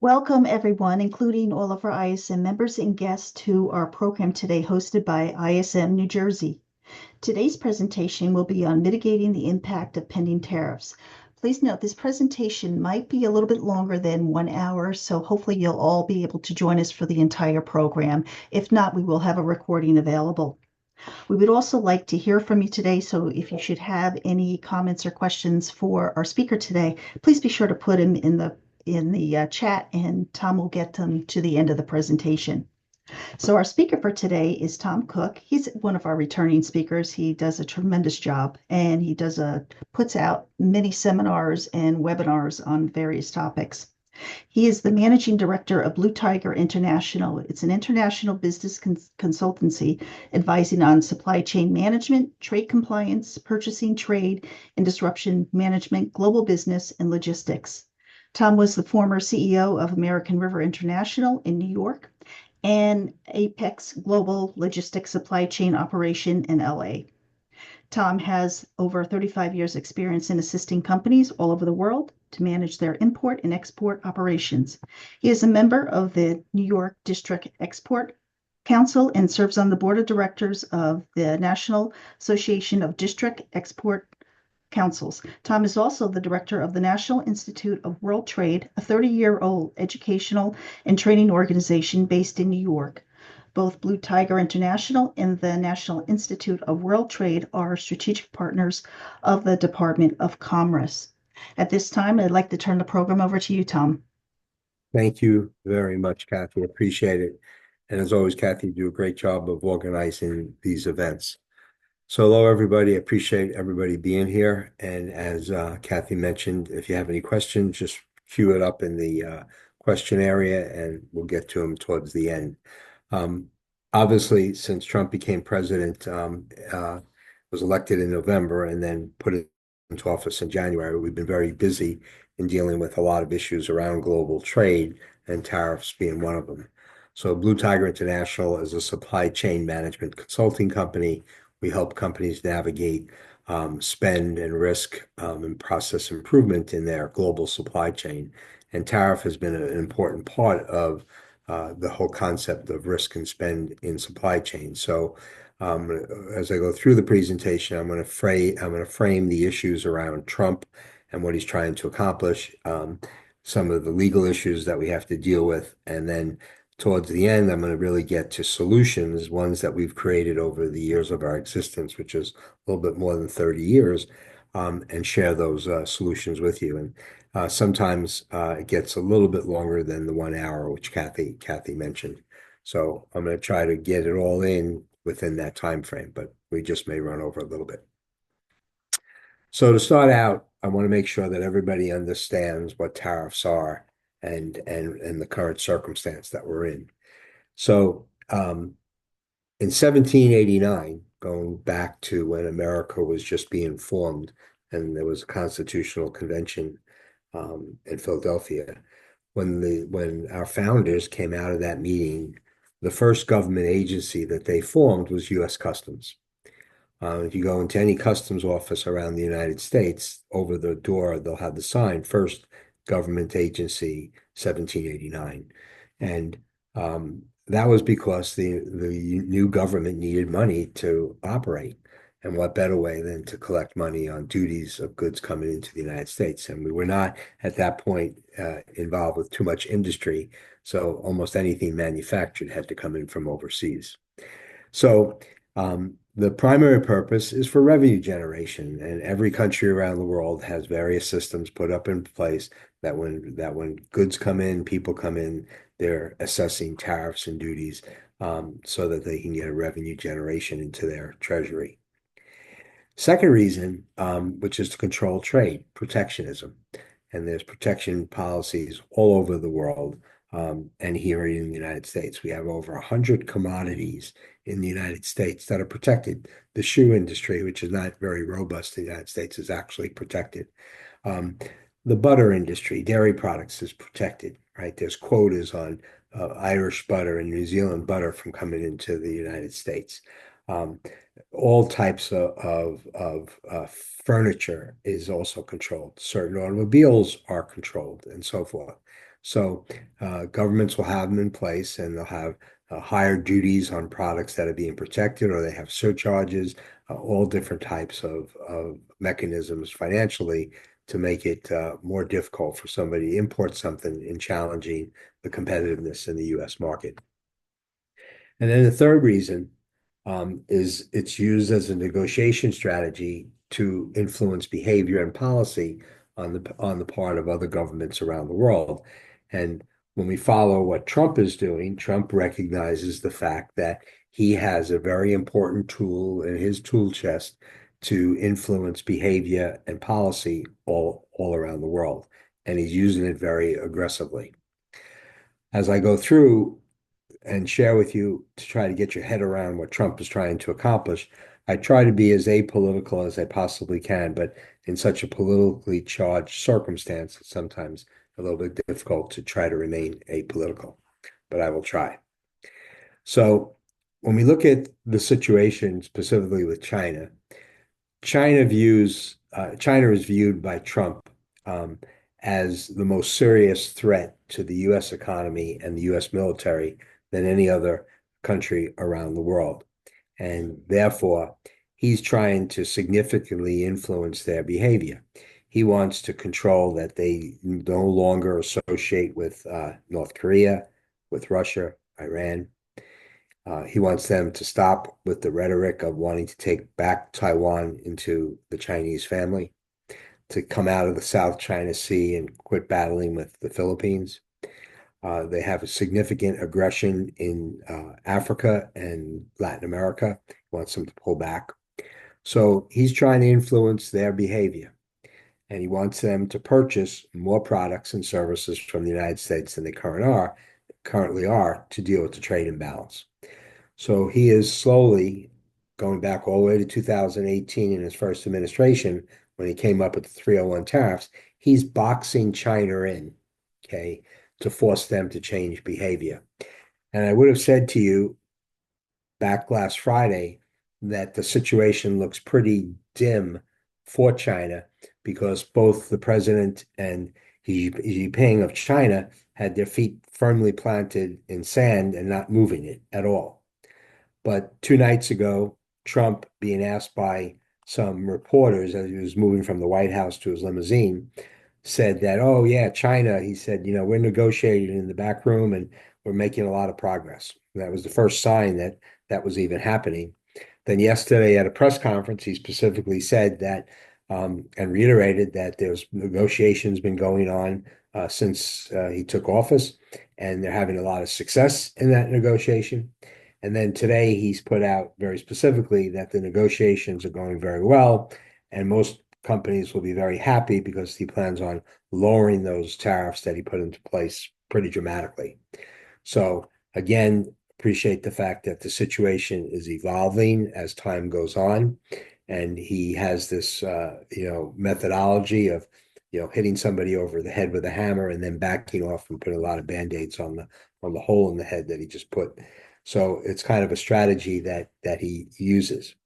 Welcome, everyone, including all of our ISM members and guests to our program today, hosted by ISM New Jersey. Today's presentation will be on mitigating the impact of pending tariffs. Please note this presentation might be a little bit longer than 1 hour, so hopefully you'll all be able to join us for the entire program. If not, we will have a recording available. We would also like to hear from you today, so if you should have any comments or questions for our speaker today, please be sure to put them in the chat, and Tom will get them to the end of the presentation. So our speaker for today is Tom Cook. He's one of our returning speakers. He does a tremendous job, and he puts out many seminars and webinars on various topics. He is the managing director of Blue Tiger International. It's an international business consultancy advising on supply chain management, trade compliance, purchasing, trade, and disruption management, global business, and logistics. Tom was the former CEO of American River International in New York and Apex Global Logistics Supply Chain Operation in LA. Tom has over 35 years experience in assisting companies all over the world to manage their import and export operations. He is a member of the New York District Export Council and serves on the board of directors of the National Association of District Export Councils. Tom is also the director of the National Institute of World Trade, a 30-year-old educational and training organization based in New York. Both Blue Tiger International and the National Institute of World Trade are strategic partners of the Department of Commerce. At this time, I'd like to turn the program over to you, Tom. Thank you very much, Kathy. Appreciate it. And as always, Kathy, you do a great job of organizing these events. So hello, everybody. Appreciate everybody being here. And as Kathy mentioned, if you have any questions, just queue it up in the question area and we'll get to them towards the end. Obviously, since Trump became president, was elected in November and then put into office in January, we've been very busy in dealing with a lot of issues around global trade and tariffs being one of them. So Blue Tiger International is a supply chain management consulting company. We help companies navigate spend and risk and process improvement in their global supply chain. And tariff has been an important part of the whole concept of risk and spend in supply chain. So as I go through the presentation, I'm going to frame the issues around Trump and what he's trying to accomplish, some of the legal issues that we have to deal with, and then towards the end, I'm going to really get to solutions, ones that we've created over the years of our existence, which is a little bit more than 30 years, and share those solutions with you. And sometimes it gets a little bit longer than the 1 hour, which Kathy mentioned. So I'm going to try to get it all in within that time frame, but we just may run over a little bit. So to start out, I want to make sure that everybody understands what tariffs are and the current circumstance that we're in. So in 1789, going back to when America was just being formed, and there was a constitutional convention in Philadelphia, when our founders came out of that meeting, the first government agency that they formed was U.S. Customs. If you go into any customs office around the United States, over the door, they'll have the sign, First Government Agency, 1789. And that was because the new government needed money to operate. And what better way than to collect money on duties of goods coming into the United States? And we were not at that point involved with too much industry. So almost anything manufactured had to come in from overseas. So the primary purpose is for revenue generation, and every country around the world has various systems put up in place that when goods come in, people come in, they're assessing tariffs and duties so that they can get a revenue generation into their treasury. Second reason, which is to control trade, protectionism. And there's protection policies all over the world. And here in the United States, we have over 100 commodities in the United States that are protected. The shoe industry, which is not very robust in the United States, is actually protected. The butter industry, dairy products, is protected, right? There's quotas on Irish butter and New Zealand butter from coming into the United States. All types of furniture is also controlled. Certain automobiles are controlled and so forth. So governments will have them in place and they'll have higher duties on products that are being protected, or they have surcharges, all different types of mechanisms financially to make it more difficult for somebody to import something and challenging the competitiveness in the US market. And then the third reason is it's used as a negotiation strategy to influence behavior and policy on the part of other governments around the world. And when we follow what Trump is doing, Trump recognizes the fact that he has a very important tool in his tool chest to influence behavior and policy all around the world. And he's using it very aggressively. As I go through and share with you to try to get your head around what Trump is trying to accomplish, I try to be as apolitical as I possibly can, but in such a politically charged circumstance, it's sometimes a little bit difficult to try to remain apolitical, but I will try. So when we look at the situation specifically with China, China is viewed by Trump as the most serious threat to the U.S. economy and the U.S. military than any other country around the world. And therefore, he's trying to significantly influence their behavior. He wants to control that they no longer associate with North Korea, with Russia, Iran. He wants them to stop with the rhetoric of wanting to take back Taiwan into the Chinese family, to come out of the South China Sea and quit battling with the Philippines. They have a significant aggression in Africa and Latin America. He wants them to pull back. So he's trying to influence their behavior, and he wants them to purchase more products and services from the United States than they currently are to deal with the trade imbalance. So he is slowly going back all the way to 2018 in his first administration when he came up with the 301 tariffs. He's boxing China in, okay, to force them to change behavior. And I would have said to you back last Friday that the situation looks pretty dim for China because both the president and Xi Jinping of China had their feet firmly planted in sand and not moving it at all. But 2 nights ago, Trump, being asked by some reporters as he was moving from the White House to his limousine, said that, oh, yeah, China, he said, we're negotiating in the back room and we're making a lot of progress. And that was the first sign that that was even happening. Then yesterday at a press conference, he specifically said that and reiterated that there's negotiations been going on since he took office, and they're having a lot of success in that negotiation. And then today he's put out very specifically that the negotiations are going very well, and most companies will be very happy because he plans on lowering those tariffs that he put into place pretty dramatically. So again, appreciate the fact that the situation is evolving as time goes on, and he has this methodology of hitting somebody over the head with a hammer and then backing off and putting a lot of band-aids on the hole in the head that he just put. So it's kind of a strategy that he uses.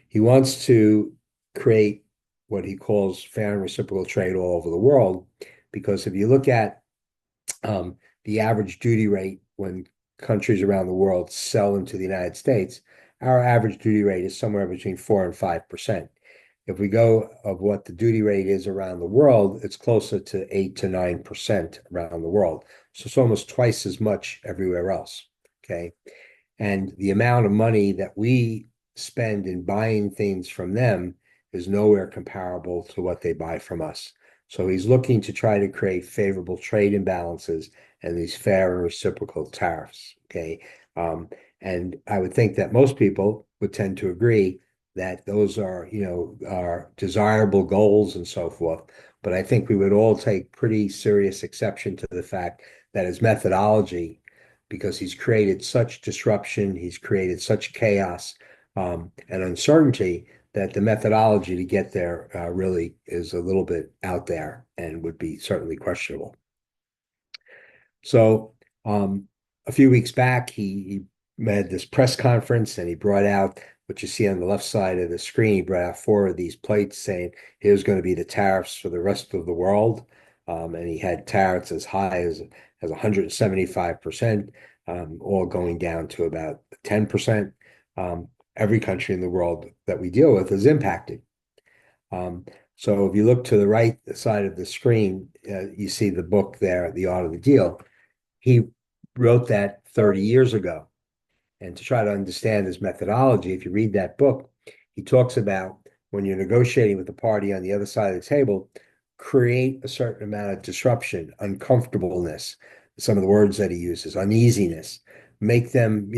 He wants to create what he calls fair and reciprocal trade all over the world, because if you look at the average duty rate when countries around the world sell into the United States, our average duty rate is somewhere between 4 and 5%. If we go of what the duty rate is around the world, it's closer to 8 to 9% around the world. So it's almost twice as much everywhere else. Okay. And the amount of money that we spend in buying things from them is nowhere comparable to what they buy from us. So he's looking to try to create favorable trade imbalances and these fair and reciprocal tariffs. Okay. And I would think that most people would tend to agree that those are desirable goals and so forth. But I think we would all take pretty serious exception to the fact that his methodology, because he's created such disruption, he's created such chaos and uncertainty, that the methodology to get there really is a little bit out there and would be certainly questionable. So a few weeks back, he had this press conference and he brought out what you see on the left side of the screen. He brought out 4 of these plates saying, here's going to be the tariffs for the rest of the world. and he had tariffs as high as 175%, all going down to about 10%. Every country in the world that we deal with is impacted. Um, so if you look to the right side of the screen, you see the book there, The Art of the Deal. He wrote that 30 years ago. And to try to understand his methodology, if you read that book, he talks about when you're negotiating with the party on the other side of the table, create a certain amount of disruption, uncomfortableness, some of the words that he uses, uneasiness, make them,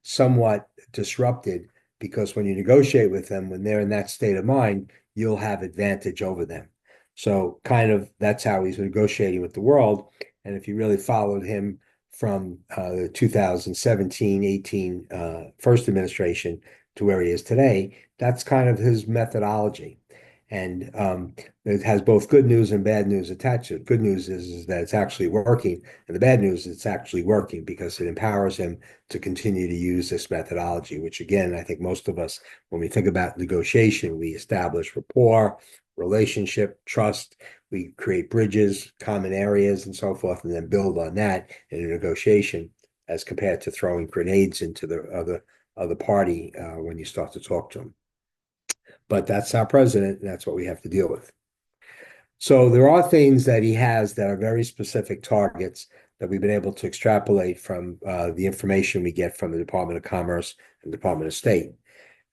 somewhat disrupted, because when you negotiate with them, when they're in that state of mind, you'll have advantage over them. So kind of that's how he's negotiating with the world. And if you really followed him from the 2017-18 first administration to where he is today, that's kind of his methodology. And it has both good news and bad news attached to it. Good news is that it's actually working, and the bad news is it's actually working because it empowers him to continue to use this methodology, which again, I think most of us, when we think about negotiation, we establish rapport, relationship, trust, we create bridges, common areas, and so forth, and then build on that in a negotiation, as compared to throwing grenades into the other party when you start to talk to them. But that's our president, and that's what we have to deal with. So there are things that he has that are very specific targets that we've been able to extrapolate from the information we get from the Department of Commerce and Department of State.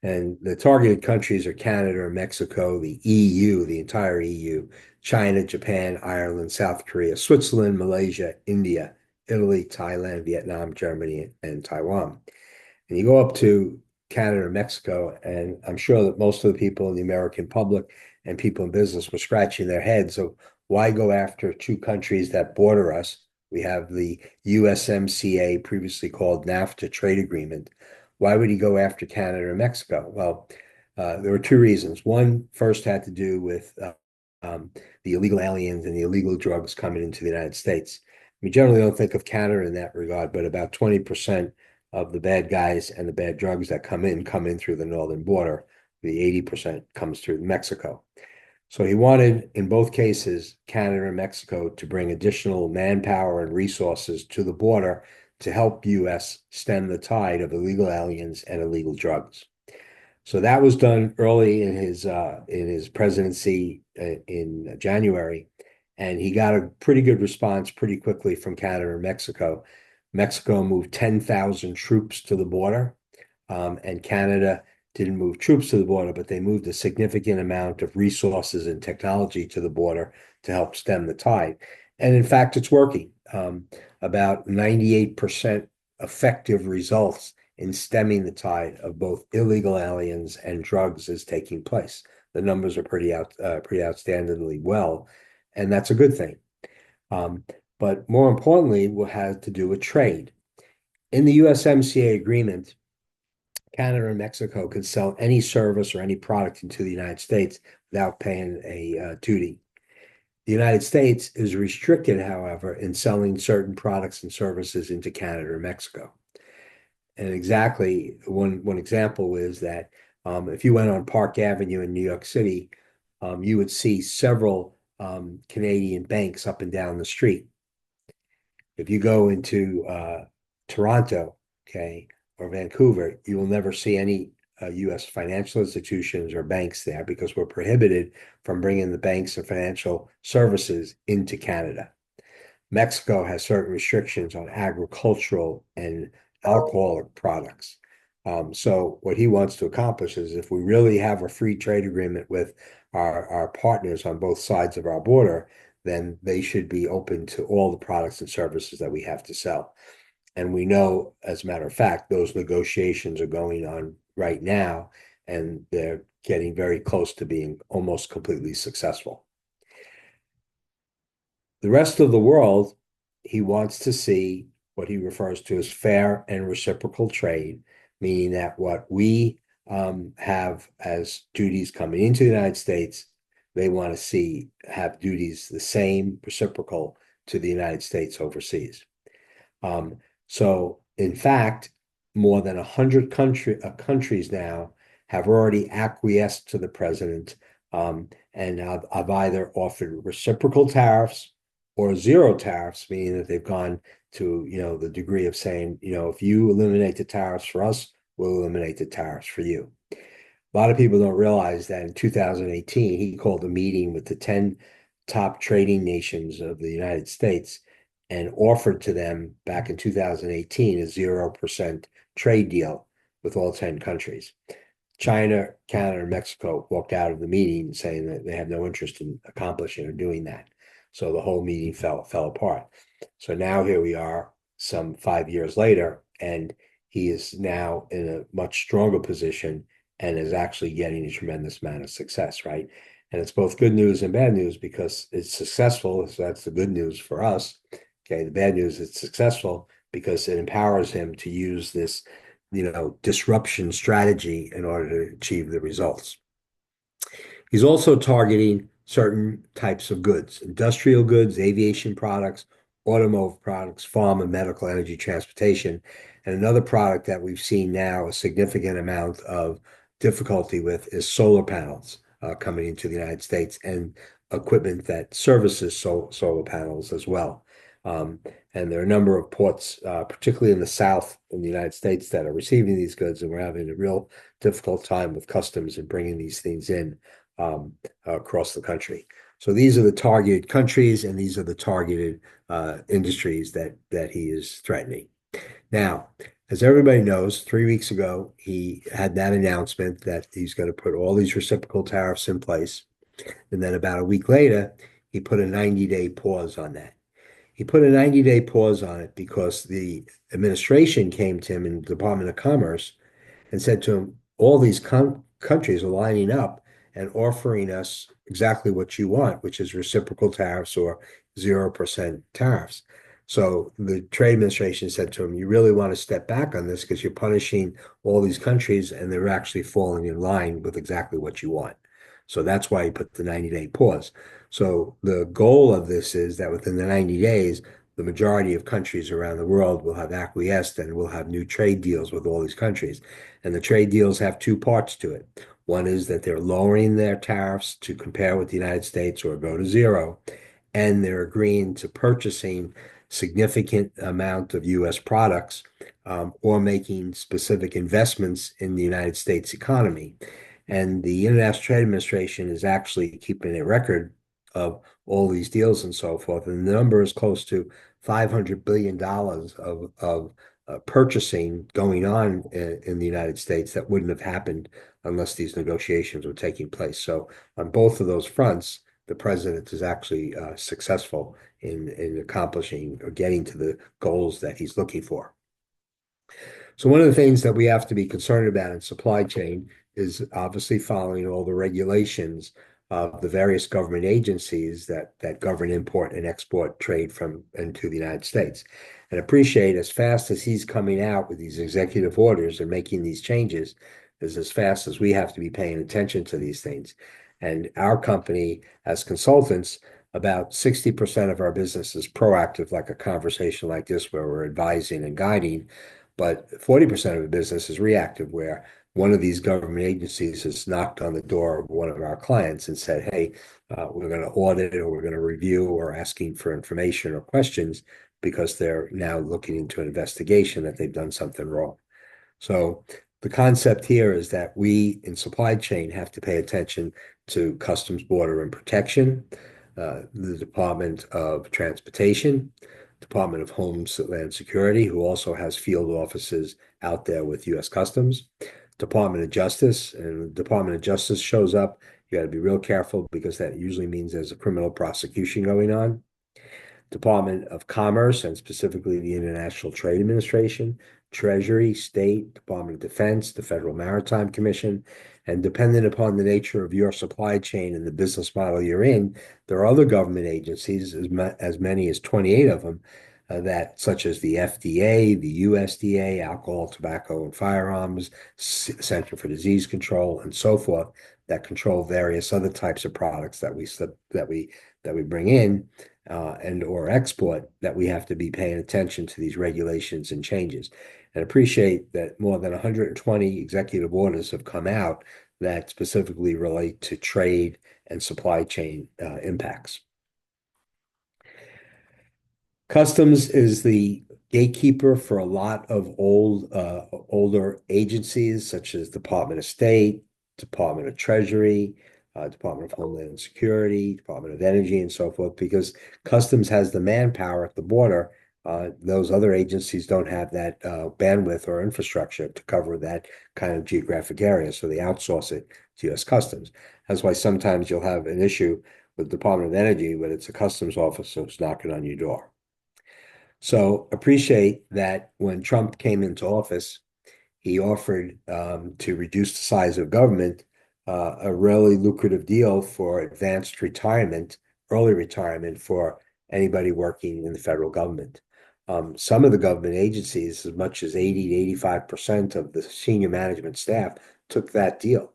And the targeted countries are Canada, Mexico, the EU, the entire EU, China, Japan, Ireland, South Korea, Switzerland, Malaysia, India, Italy, Thailand, Vietnam, Germany, and Taiwan. And you go up to Canada or Mexico, and I'm sure that most of the people in the American public and people in business were scratching their heads of why go after two countries that border us. We have the USMCA, previously called NAFTA trade agreement. Why would he go after Canada or Mexico? Well, there were two reasons. One first had to do with the illegal aliens and the illegal drugs coming into the United States. We generally don't think of Canada in that regard, but about 20% of the bad guys and the bad drugs that come in through the northern border. The 80% comes through Mexico. So he wanted, in both cases, Canada and Mexico, to bring additional manpower and resources to the border to help U.S. stem the tide of illegal aliens and illegal drugs. So that was done early in his presidency in January, and he got a pretty good response pretty quickly from Canada and Mexico. Mexico moved 10,000 troops to the border, and Canada didn't move troops to the border, but they moved a significant amount of resources and technology to the border to help stem the tide. And in fact, it's working. About 98% effective results in stemming the tide of both illegal aliens and drugs is taking place. The numbers are pretty outstandingly well, and that's a good thing. But more importantly, what has to do with trade. In the USMCA agreement, Canada and Mexico could sell any service or any product into the United States without paying a duty. The United States is restricted, however, in selling certain products and services into Canada or Mexico. And exactly one example is that if you went on Park Avenue in New York City, you would see several Canadian banks up and down the street. If you go into Toronto, okay, or Vancouver, you will never see any U.S. financial institutions or banks there because we're prohibited from bringing the banks and financial services into Canada. Mexico has certain restrictions on agricultural and alcoholic products. So what he wants to accomplish is if we really have a free trade agreement with our partners on both sides of our border, then they should be open to all the products and services that we have to sell. And we know, as a matter of fact, those negotiations are going on right now, and they're getting very close to being almost completely successful. The rest of the world, he wants to see what he refers to as fair and reciprocal trade, meaning that what we have as duties coming into the United States, they want to see have duties the same, reciprocal to the United States overseas. So, in fact, more than 100 countries now have already acquiesced to the president and have either offered reciprocal tariffs or zero tariffs, meaning that they've gone to, the degree of saying, if you eliminate the tariffs for us, we'll eliminate the tariffs for you. A lot of people don't realize that in 2018, he called a meeting with the 10 top trading nations of the United States and offered to them back in 2018 a 0% trade deal with all 10 countries. China, Canada, and Mexico walked out of the meeting saying that they have no interest in accomplishing or doing that. So the whole meeting fell apart. So now here we are, some 5 years later, and he is now in a much stronger position and is actually getting a tremendous amount of success, right? And it's both good news and bad news because it's successful. So that's the good news for us. Okay, the bad news is it's successful because it empowers him to use this disruption strategy in order to achieve the results. He's also targeting certain types of goods, industrial goods, aviation products, automotive products, farm and medical energy transportation. And another product that we've seen now a significant amount of difficulty with is solar panels coming into the United States and equipment that services solar panels as well. And there are a number of ports, particularly in the South in the United States, that are receiving these goods, and we're having a real difficult time with customs and bringing these things in across the country. So these are the targeted countries, and these are the targeted industries that he is threatening. Now, as everybody knows, 3 weeks ago, he had that announcement that he's going to put all these reciprocal tariffs in place. And then about a week later, he put a 90-day pause on that. He put a 90-day pause on it because the administration came to him in the Department of Commerce and said to him, all these countries are lining up and offering us exactly what you want, which is reciprocal tariffs or 0% tariffs. So the trade administration said to him, you really want to step back on this because you're punishing all these countries and they're actually falling in line with exactly what you want. So that's why he put the 90-day pause. So the goal of this is that within the 90 days, the majority of countries around the world will have acquiesced and will have new trade deals with all these countries. And the trade deals have two parts to it. One is that they're lowering their tariffs to compare with the United States or go to zero, and they're agreeing to purchasing significant amount of U.S. products or making specific investments in the United States economy. And the International Trade Administration is actually keeping a record of all these deals and so forth. And the number is close to $500 billion of purchasing going on in the United States that wouldn't have happened unless these negotiations were taking place. So on both of those fronts, the president is actually successful in accomplishing or getting to the goals that he's looking for. So one of the things that we have to be concerned about in supply chain is obviously following all the regulations of the various government agencies that govern import and export trade from and to the United States. And appreciate as fast as he's coming out with these executive orders and making these changes is as fast as we have to be paying attention to these things. And our company, as consultants, about 60% of our business is proactive, like a conversation like this, where we're advising and guiding. But 40% of the business is reactive, where one of these government agencies has knocked on the door of one of our clients and said, hey, we're going to audit or we're going to review or asking for information or questions because they're now looking into an investigation that they've done something wrong. So the concept here is that we in supply chain have to pay attention to Customs, Border and Protection, the Department of Transportation, Department of Homeland Security, who also has field offices out there with U.S. Customs, Department of Justice, and the Department of Justice shows up, you got to be real careful because that usually means there's a criminal prosecution going on. Department of Commerce, and specifically the International Trade Administration, Treasury, State, Department of Defense, the Federal Maritime Commission, and dependent upon the nature of your supply chain and the business model you're in, there are other government agencies, as many as 28 of them, that such as the FDA, the USDA, Alcohol, Tobacco, and Firearms, Center for Disease Control, and so forth, that control various other types of products that we bring in and or export, that we have to be paying attention to these regulations and changes. And appreciate that more than 120 executive orders have come out that specifically relate to trade and supply chain impacts. Customs is the gatekeeper for a lot of older agencies such as Department of State, Department of Treasury, Department of Homeland Security, Department of Energy, and so forth, because Customs has the manpower at the border. Those other agencies don't have that bandwidth or infrastructure to cover that kind of geographic area, so they outsource it to U.S. Customs. That's why sometimes you'll have an issue with the Department of Energy, but it's a customs officer who's knocking on your door. So appreciate that when Trump came into office, he offered to reduce the size of government, a really lucrative deal for advanced retirement, early retirement for anybody working in the federal government. Some of the government agencies, as much as 80 to 85% of the senior management staff took that deal.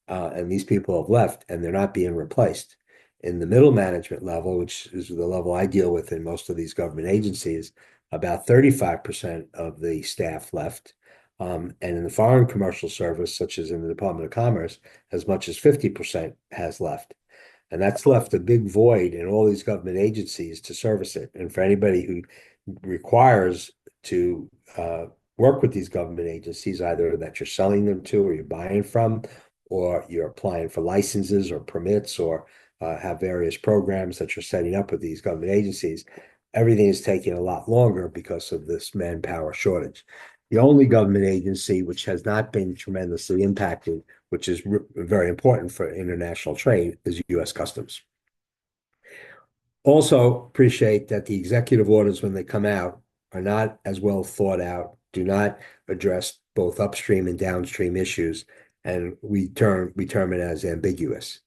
And these people have left and they're not being replaced. In the middle management level, which is the level I deal with in most of these government agencies, about 35% of the staff left. And in the foreign commercial service, such as in the Department of Commerce, as much as 50% has left. And that's left a big void in all these government agencies to service it. And for anybody who requires to work with these government agencies, either that you're selling them to or you're buying from, or you're applying for licenses or permits, or have various programs that you're setting up with these government agencies, everything is taking a lot longer because of this manpower shortage. The only government agency which has not been tremendously impacted, which is very important for international trade, is U.S. Customs. Also appreciate that the executive orders, when they come out, are not as well thought out, do not address both upstream and downstream issues, and we term it as ambiguous.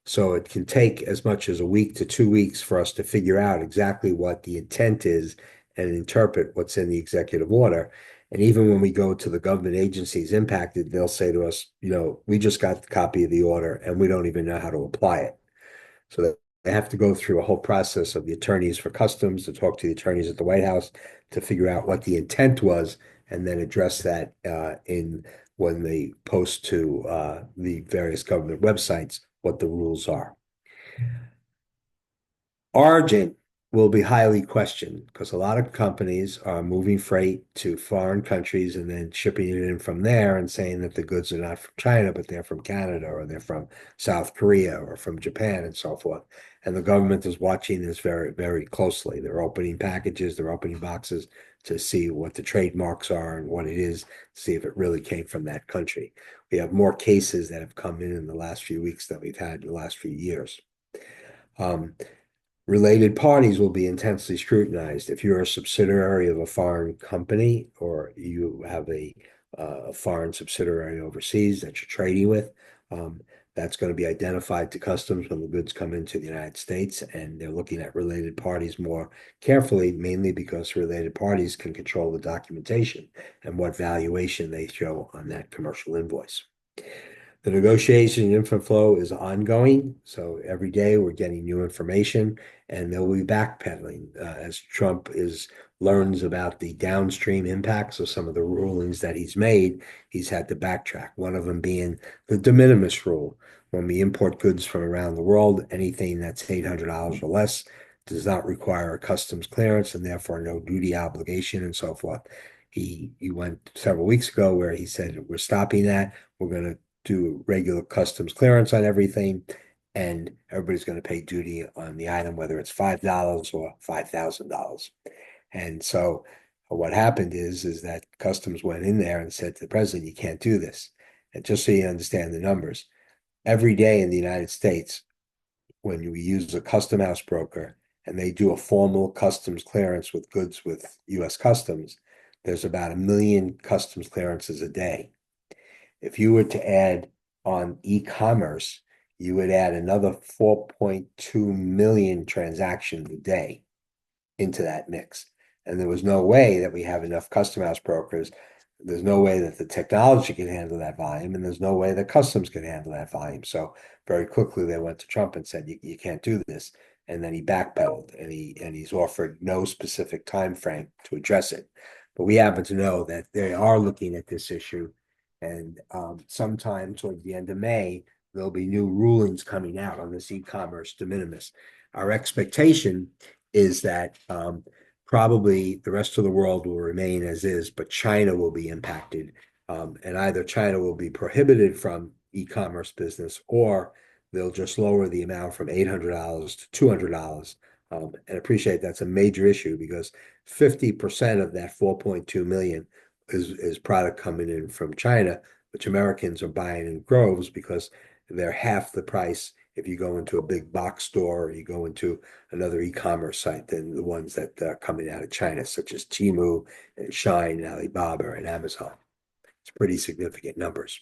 So it can take as much as a week to 2 weeks for us to figure out exactly what the intent is and interpret what's in the executive order. And even when we go to the government agencies impacted, they'll say to us, we just got the copy of the order and we don't even know how to apply it. So that they have to go through a whole process of the attorneys for customs to talk to the attorneys at the White House to figure out what the intent was and then address that in when they post to the various government websites what the rules are. Origin will be highly questioned because a lot of companies are moving freight to foreign countries and then shipping it in from there and saying that the goods are not from China, but they're from Canada or they're from South Korea or from Japan and so forth. And the government is watching this very, very closely. They're opening packages, they're opening boxes to see what the trademarks are and what it is, see if it really came from that country. We have more cases that have come in the last few weeks than we've had in the last few years. Related parties will be intensely scrutinized. If you're a subsidiary of a foreign company or you have a foreign subsidiary overseas that you're trading with, that's going to be identified to customs when the goods come into the United States, and they're looking at related parties more carefully, mainly because related parties can control the documentation and what valuation they show on that commercial invoice. The negotiation and info flow is ongoing, so every day we're getting new information, and they'll be backpedaling as Trump learns about the downstream impacts of some of the rulings that he's made. He's had to backtrack. One of them being the de minimis rule. When we import goods from around the world, anything that's $800 or less does not require a customs clearance and therefore no duty obligation and so forth. He went several weeks ago where he said, we're stopping that. We're going to do regular customs clearance on everything, and everybody's going to pay duty on the item, whether it's $5 or $5,000. And so what happened is that customs went in there and said to the president, you can't do this. And just so you understand the numbers, every day in the United States, when you use a custom house broker and they do a formal customs clearance with goods with U.S. Customs, there's about 1 million customs clearances a day. If you were to add on e-commerce, you would add another 4.2 million transactions a day into that mix. And there was no way that we have enough custom house brokers. There's no way that the technology can handle that volume, and there's no way that customs can handle that volume. So very quickly they went to Trump and said, you can't do this. And then he backpedaled and he's offered no specific time frame to address it. But we happen to know that they are looking at this issue. And sometime towards the end of May, there'll be new rulings coming out on this e-commerce de minimis. Our expectation is that probably the rest of the world will remain as is, but China will be impacted. And either China will be prohibited from e-commerce business, or they'll just lower the amount from $800 to $200. And appreciate that's a major issue because 50% of that 4.2 million is product coming in from China, which Americans are buying in groves because they're half the price if you go into a big box store or you go into another e-commerce site than the ones that are coming out of China, such as Temu and Shine and Alibaba and Amazon. It's pretty significant numbers.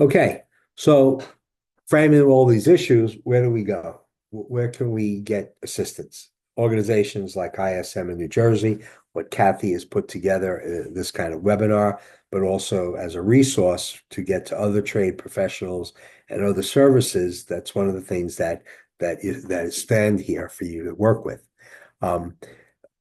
Okay, so framing all these issues, where do we go? Where can we get assistance? Organizations like ISM in New Jersey, what Kathy has put together, this kind of webinar, but also as a resource to get to other trade professionals and other services. That's one of the things that is stand here for you to work with.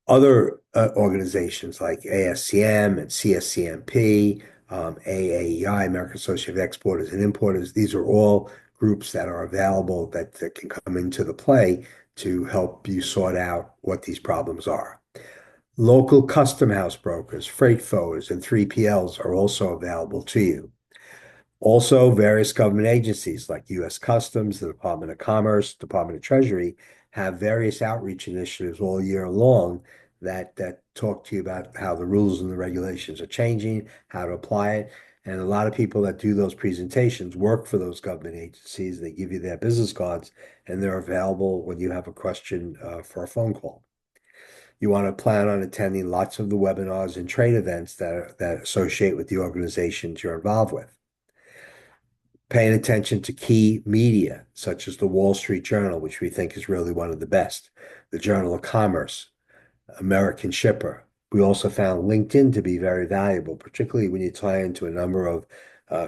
Other organizations like ASCM and CSCMP, AAEI, American Association of Exporters and Importers, these are all groups that are available that can come into the play to help you sort out what these problems are. Local custom house brokers, freight forwarders, and 3PLs are also available to you. Also, various government agencies like U.S. Customs, the Department of Commerce, Department of Treasury have various outreach initiatives all year long that talk to you about how the rules and the regulations are changing, how to apply it. And a lot of people that do those presentations work for those government agencies. They give you their business cards, and they're available when you have a question for a phone call. You want to plan on attending lots of the webinars and trade events that associate with the organizations you're involved with. Paying attention to key media, such as the Wall Street Journal, which we think is really one of the best, the Journal of Commerce, American Shipper. We also found LinkedIn to be very valuable, particularly when you tie into a number of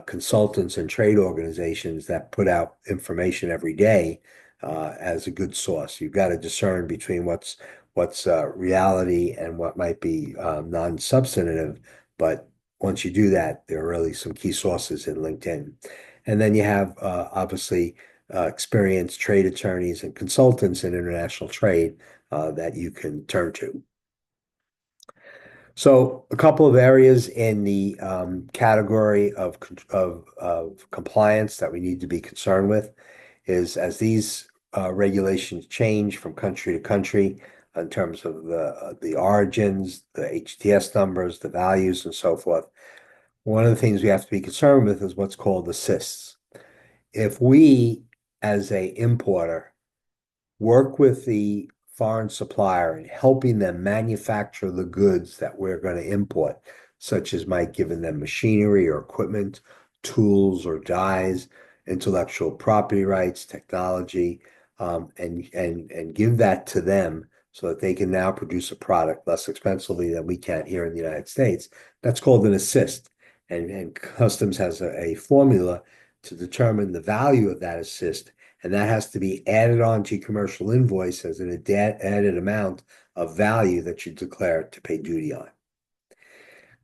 consultants and trade organizations that put out information every day as a good source. You've got to discern between what's reality and what might be non-substantive, but once you do that, there are really some key sources in LinkedIn. And then you have obviously experienced trade attorneys and consultants in international trade that you can turn to. So a couple of areas in the category of compliance that we need to be concerned with is as these regulations change from country to country in terms of the origins, the HTS numbers, the values, and so forth. One of the things we have to be concerned with is what's called assists. If we, as a importer, work with the foreign supplier in helping them manufacture the goods that we're going to import, such as might giving them machinery or equipment, tools or dyes, intellectual property rights, technology, and give that to them so that they can now produce a product less expensively than we can here in the United States. That's called an assist. And Customs has a formula to determine the value of that assist, and that has to be added on to your commercial invoice as an added amount of value that you declare to pay duty on.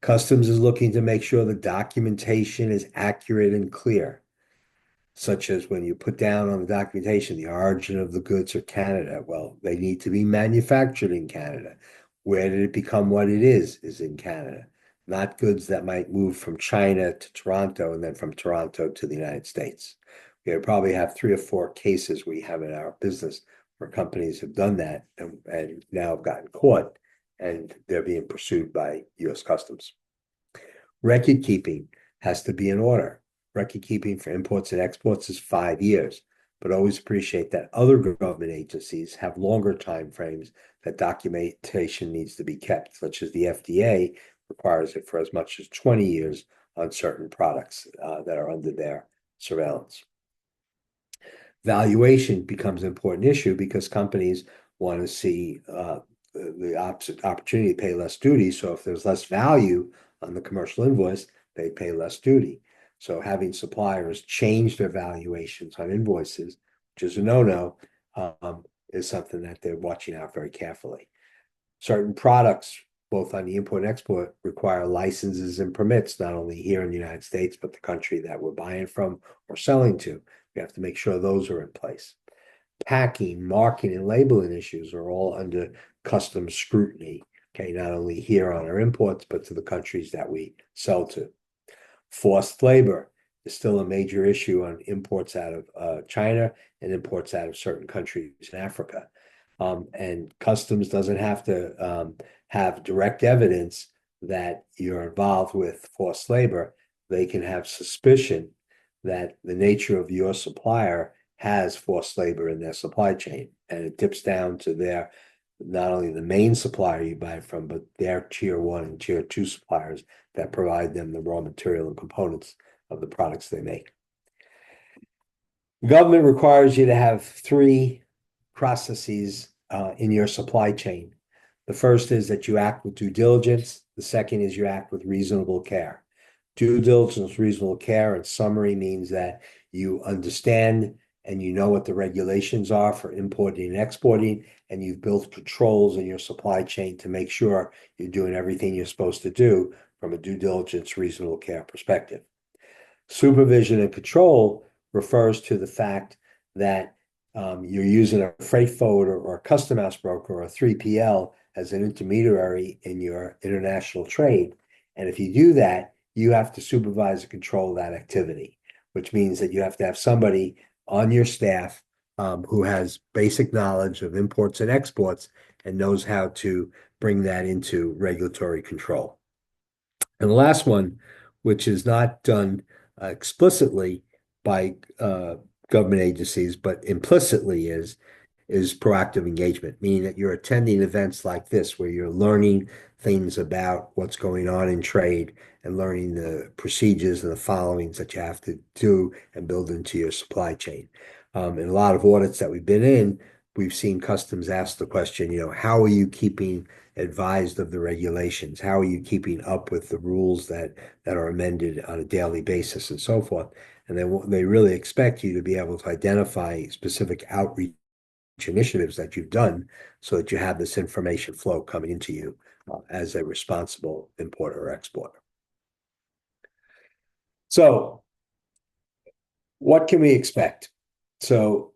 Customs is looking to make sure the documentation is accurate and clear, such as when you put down on the documentation the origin of the goods are Canada. Well, they need to be manufactured in Canada. Where did it become what it is in Canada, not goods that might move from China to Toronto and then from Toronto to the United States. We probably have 3 or 4 cases we have in our business where companies have done that and now have gotten caught and they're being pursued by U.S. Customs. Record keeping has to be in order. Record keeping for imports and exports is 5 years, but always appreciate that other government agencies have longer time frames that documentation needs to be kept, such as the FDA requires it for as much as 20 years on certain products that are under their surveillance. Valuation becomes an important issue because companies want to see the opportunity to pay less duty. So if there's less value on the commercial invoice, they pay less duty. So having suppliers change their valuations on invoices, which is a no-no, is something that they're watching out very carefully. Certain products, both on the import and export, require licenses and permits, not only here in the United States, but the country that we're buying from or selling to. We have to make sure those are in place. packing, marking, and labeling issues are all under customs scrutiny. Okay, not only here on our imports, but to the countries that we sell to. Forced labor is still a major issue on imports out of China and imports out of certain countries in Africa. And customs doesn't have to have direct evidence that you're involved with forced labor. They can have suspicion that the nature of your supplier has forced labor in their supply chain. And it dips down to their not only the main supplier you buy from, but their tier one and tier two suppliers that provide them the raw material and components of the products they make. The government requires you to have three processes in your supply chain. The first is that you act with due diligence. The second is you act with reasonable care. Due diligence, reasonable care, in summary, means that you understand and you know what the regulations are for importing and exporting, and you've built controls in your supply chain to make sure you're doing everything you're supposed to do from a due diligence, reasonable care perspective. Supervision and control refers to the fact that you're using a freight forwarder or a custom house broker or a 3PL as an intermediary in your international trade. And if you do that, you have to supervise and control that activity, which means that you have to have somebody on your staff who has basic knowledge of imports and exports and knows how to bring that into regulatory control. And the last one, which is not done explicitly by government agencies, but implicitly is proactive engagement, meaning that you're attending events like this where you're learning things about what's going on in trade and learning the procedures and the followings that you have to do and build into your supply chain. In a lot of audits that we've been in, we've seen customs ask the question, how are you keeping advised of the regulations? How are you keeping up with the rules that are amended on a daily basis and so forth? And they really expect you to be able to identify specific outreach initiatives that you've done so that you have this information flow coming into you as a responsible importer or exporter. So what can we expect? So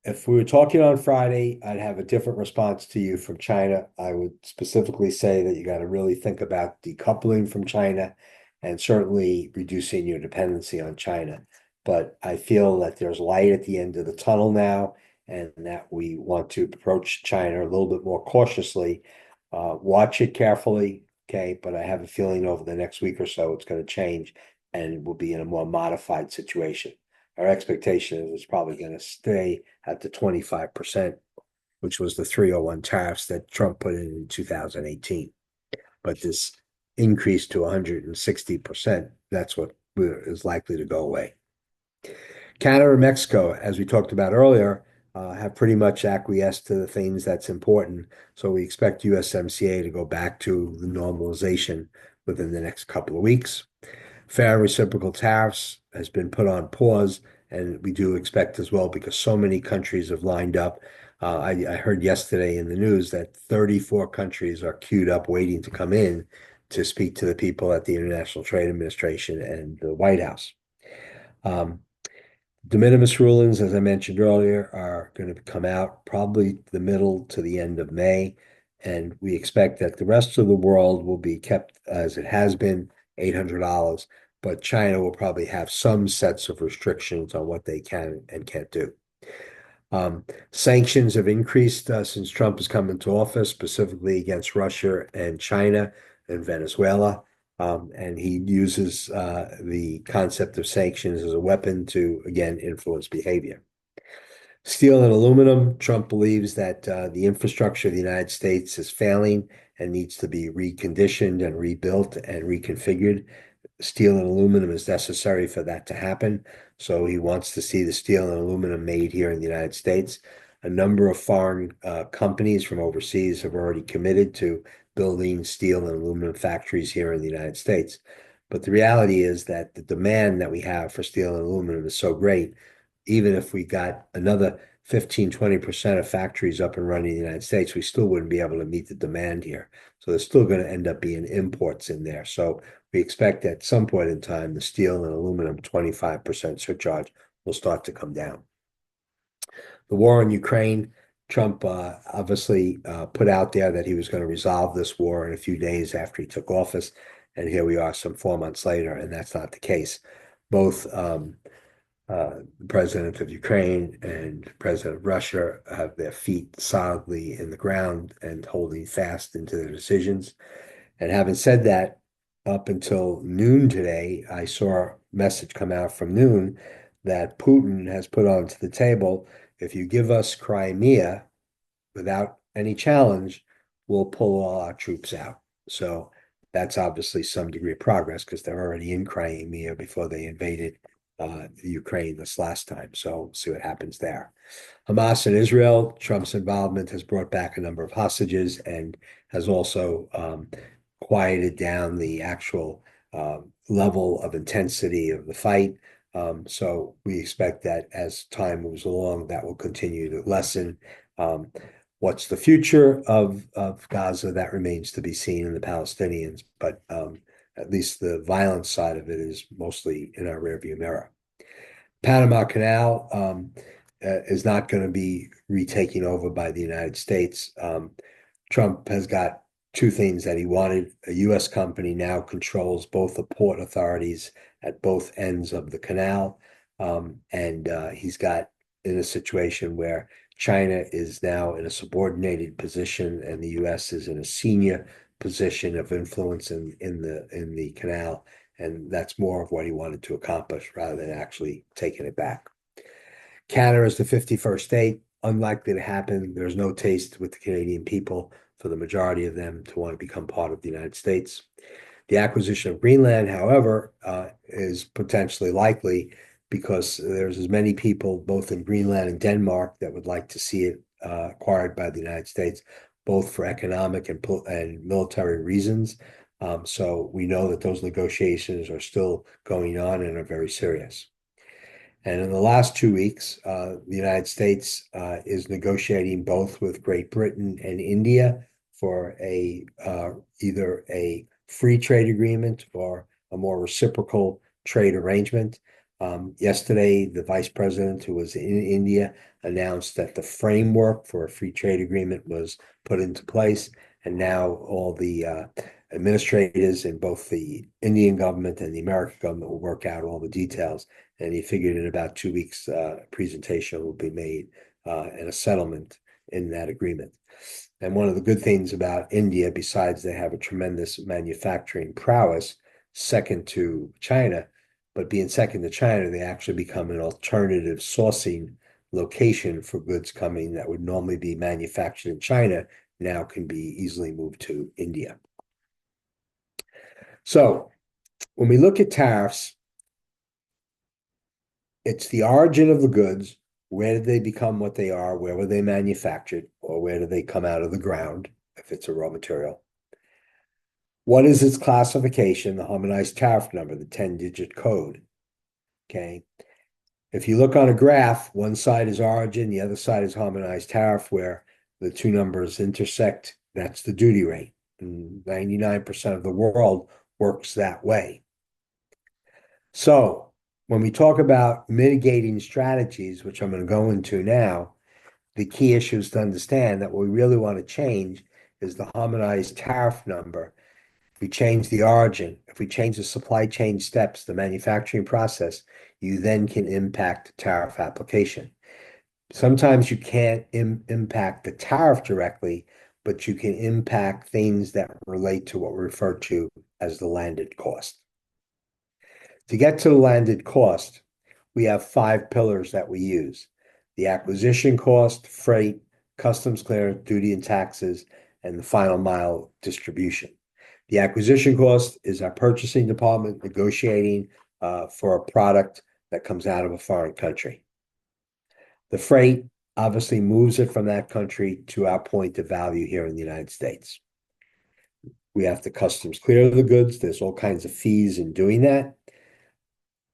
if we were talking on Friday, I'd have a different response to you from China. I would specifically say that you got to really think about decoupling from China and certainly reducing your dependency on China. But I feel that there's light at the end of the tunnel now, and that we want to approach China a little bit more cautiously. Watch it carefully, okay? But I have a feeling over the next week or so, it's going to change and we'll be in a more modified situation. Our expectation is it's probably going to stay at the 25%, which was the 301 tariffs that Trump put in 2018. But this increase to 160%, that's what is likely to go away. Canada and Mexico, as we talked about earlier, have pretty much acquiesced to the things that's important. So we expect USMCA to go back to the normalization within the next couple of weeks. Fair and reciprocal tariffs has been put on pause, and we do expect as well because so many countries have lined up. I heard yesterday in the news that 34 countries are queued up waiting to come in to speak to the people at the International Trade Administration and the White House. De minimis rulings, as I mentioned earlier, are going to come out probably the middle to the end of May, and we expect that the rest of the world will be kept as it has been, $800, but China will probably have some sets of restrictions on what they can and can't do. Sanctions have increased since Trump has come into office, specifically against Russia and China and Venezuela. And he uses the concept of sanctions as a weapon to, again, influence behavior. Steel and aluminum, Trump believes that the infrastructure of the United States is failing and needs to be reconditioned and rebuilt and reconfigured. Steel and aluminum is necessary for that to happen. So he wants to see the steel and aluminum made here in the United States. A number of foreign companies from overseas have already committed to building steel and aluminum factories here in the United States. But the reality is that the demand that we have for steel and aluminum is so great, even if we got another 15-20% of factories up and running in the United States, we still wouldn't be able to meet the demand here. So there's still going to end up being imports in there. So we expect at some point in time, the steel and aluminum 25% surcharge will start to come down. The war in Ukraine, Trump obviously put out there that he was going to resolve this war in a few days after he took office. And here we are some 4 months later, and that's not the case. Both the president of Ukraine and president of Russia have their feet solidly in the ground and holding fast into their decisions. And having said that, up until noon today, I saw a message come out from noon that Putin has put onto the table, if you give us Crimea without any challenge, we'll pull all our troops out. So that's obviously some degree of progress because they're already in Crimea before they invaded Ukraine this last time. So we'll see what happens there. Hamas and Israel, Trump's involvement has brought back a number of hostages and has also quieted down the actual level of intensity of the fight. So we expect that as time moves along, that will continue to lessen. What's the future of Gaza? That remains to be seen in the Palestinians, but at least the violence side of it is mostly in our rearview mirror. Panama Canal is not going to be retaken over by the United States. Trump has got two things that he wanted. A U.S. company now controls both the port authorities at both ends of the canal. And he's got in a situation where China is now in a subordinated position and the U.S. is in a senior position of influence in the canal. And that's more of what he wanted to accomplish rather than actually taking it back. Canada is the 51st state. Unlikely to happen. There's no taste with the Canadian people for the majority of them to want to become part of the United States. The acquisition of Greenland, however, is potentially likely because there's as many people both in Greenland and Denmark that would like to see it acquired by the United States, both for economic and military reasons. So we know that those negotiations are still going on and are very serious. And in the last 2 weeks, the United States is negotiating both with Great Britain and India for either a free trade agreement or a more reciprocal trade arrangement. Yesterday, the vice president who was in India announced that the framework for a free trade agreement was put into place. And now all the administrators in both the Indian government and the American government will work out all the details. And he figured in about 2 weeks, a presentation will be made and a settlement in that agreement. And one of the good things about India, besides they have a tremendous manufacturing prowess, second to China, but being second to China, they actually become an alternative sourcing location for goods coming that would normally be manufactured in China, now can be easily moved to India. So when we look at tariffs, it's the origin of the goods. Where did they become what they are? Where were they manufactured? Or where do they come out of the ground if it's a raw material? What is its classification? The harmonized tariff number, the 10-digit code. Okay. If you look on a graph, one side is origin, the other side is harmonized tariff, where the two numbers intersect. That's the duty rate. And 99% of the world works that way. So when we talk about mitigating strategies, which I'm going to go into now, the key issue is to understand that what we really want to change is the harmonized tariff number. If we change the origin, if we change the supply chain steps, the manufacturing process, you then can impact the tariff application. Sometimes you can't impact the tariff directly, but you can impact things that relate to what we refer to as the landed cost. To get to the landed cost, we have 5 pillars that we use: the acquisition cost, freight, customs clearance, duty and taxes, and the final mile distribution. The acquisition cost is our purchasing department negotiating for a product that comes out of a foreign country. The freight obviously moves it from that country to our point of value here in the United States. We have to customs clear the goods. There's all kinds of fees in doing that.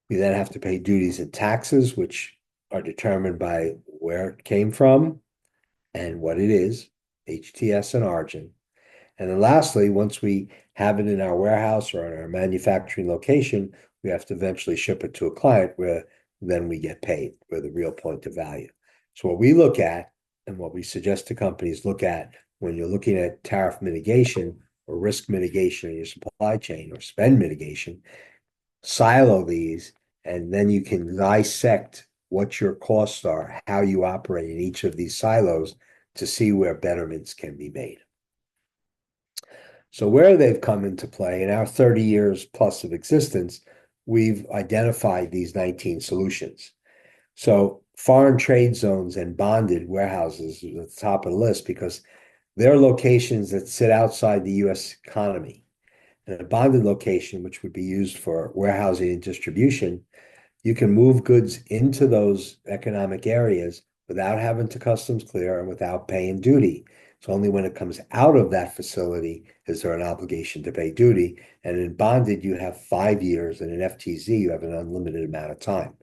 We then have to pay duties and taxes, which are determined by where it came from and what it is, HTS and origin. And then lastly, once we have it in our warehouse or in our manufacturing location, we have to eventually ship it to a client where then we get paid, where the real point of value. So what we look at and what we suggest to companies look at when you're looking at tariff mitigation or risk mitigation in your supply chain or spend mitigation, silo these, and then you can dissect what your costs are, how you operate in each of these silos to see where betterments can be made. So where they've come into play in our 30 years plus of existence, we've identified these 19 solutions. So foreign trade zones and bonded warehouses are at the top of the list because they're locations that sit outside the U.S. economy. And a bonded location, which would be used for warehousing and distribution, you can move goods into those economic areas without having to customs clear and without paying duty. It's only when it comes out of that facility is there an obligation to pay duty. And in bonded, you have 5 years, and in FTZ, you have an unlimited amount of time.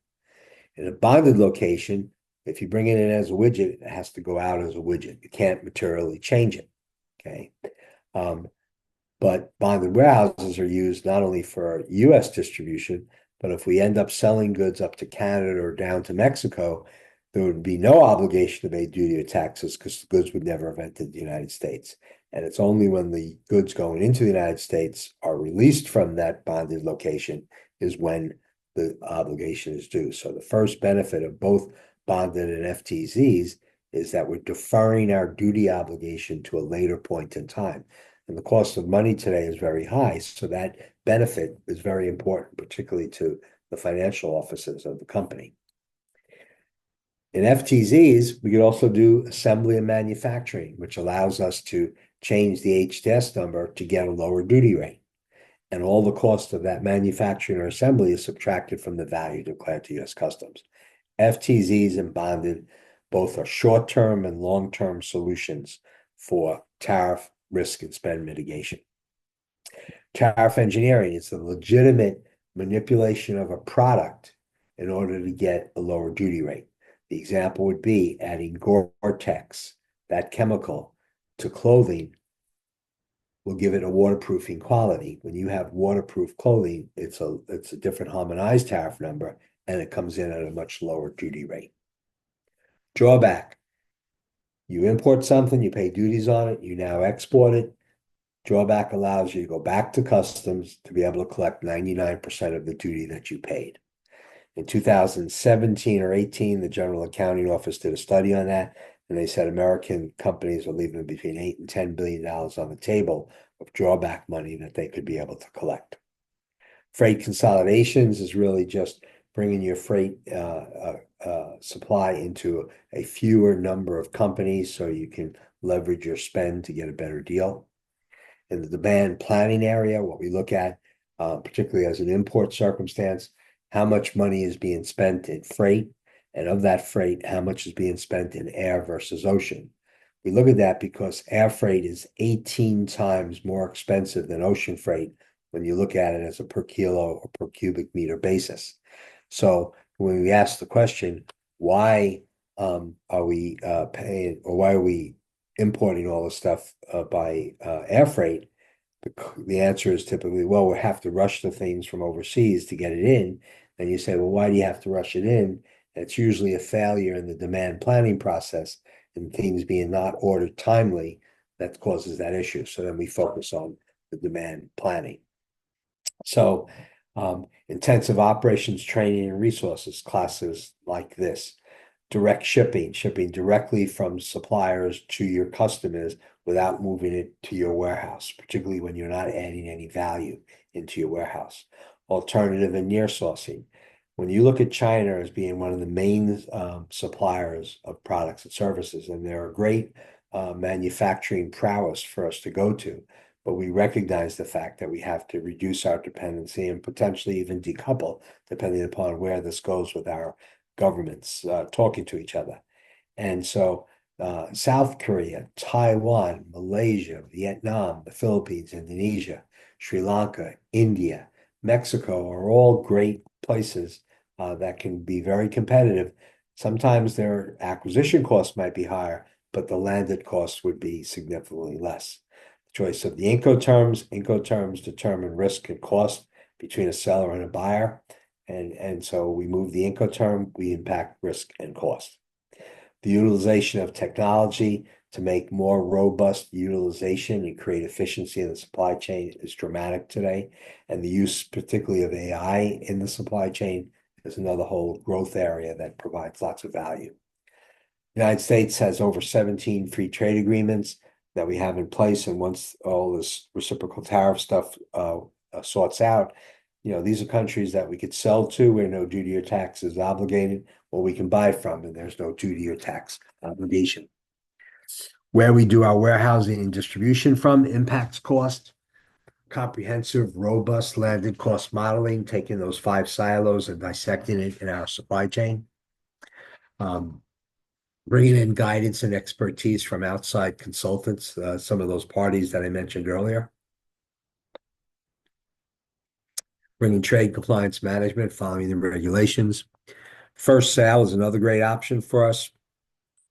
In a bonded location, if you bring it in as a widget, it has to go out as a widget. You can't materially change it. Okay. But bonded warehouses are used not only for US distribution, but if we end up selling goods up to Canada or down to Mexico, there would be no obligation to pay duty or taxes because the goods would never have entered the United States. And it's only when the goods going into the United States are released from that bonded location is when the obligation is due. So the first benefit of both bonded and FTZs is that we're deferring our duty obligation to a later point in time. And the cost of money today is very high. So that benefit is very important, particularly to the financial offices of the company. In FTZs, we could also do assembly and manufacturing, which allows us to change the HTS number to get a lower duty rate. And all the cost of that manufacturing or assembly is subtracted from the value declared to U.S. Customs. FTZs and bonded both are short-term and long-term solutions for tariff risk and spend mitigation. Tariff engineering is the legitimate manipulation of a product in order to get a lower duty rate. The example would be adding Gore-Tex, that chemical, to clothing will give it a waterproofing quality. When you have waterproof clothing, it's a different harmonized tariff number, and it comes in at a much lower duty rate. Drawback. You import something, you pay duties on it, you now export it. Drawback allows you to go back to customs to be able to collect 99% of the duty that you paid. In 2017 or 18, the General Accounting Office did a study on that, and they said American companies are leaving between $8 and $10 billion on the table of drawback money that they could be able to collect. Freight consolidations is really just bringing your freight supply into a fewer number of companies so you can leverage your spend to get a better deal. In the demand planning area, what we look at, particularly as an import circumstance, how much money is being spent in freight, and of that freight, how much is being spent in air versus ocean. We look at that because air freight is 18 times more expensive than ocean freight when you look at it as a per kilo or per cubic meter basis. So when we ask the question, why are we paying, or why are we importing all this stuff by air freight? The answer is typically, well, we have to rush the things from overseas to get it in. And you say, well, why do you have to rush it in? And it's usually a failure in the demand planning process and things being not ordered timely that causes that issue. So then we focus on the demand planning. So intensive operations training and resources classes like this. Direct shipping directly from suppliers to your customers without moving it to your warehouse, particularly when you're not adding any value into your warehouse. Alternative and near sourcing. When you look at China as being one of the main suppliers of products and services, and they're a great manufacturing prowess for us to go to, but we recognize the fact that we have to reduce our dependency and potentially even decouple, depending upon where this goes with our governments talking to each other. And so South Korea, Taiwan, Malaysia, Vietnam, the Philippines, Indonesia, Sri Lanka, India, Mexico are all great places that can be very competitive. Sometimes their acquisition costs might be higher, but the landed costs would be significantly less. The choice of the Incoterms determine risk and cost between a seller and a buyer. And so we move the Incoterm, we impact risk and cost. The utilization of technology to make more robust utilization and create efficiency in the supply chain is dramatic today. And the use particularly of AI in the supply chain is another whole growth area that provides lots of value. The United States has over 17 free trade agreements that we have in place. And once all this reciprocal tariff stuff sorts out, these are countries that we could sell to where no duty or tax is obligated, or we can buy from and there's no duty or tax obligation. Where we do our warehousing and distribution from impacts cost. Comprehensive, robust landed cost modeling, taking those 5 silos and dissecting it in our supply chain. Bringing in guidance and expertise from outside consultants, some of those parties that I mentioned earlier. Bringing trade compliance management, following the regulations. First sale is another great option for us.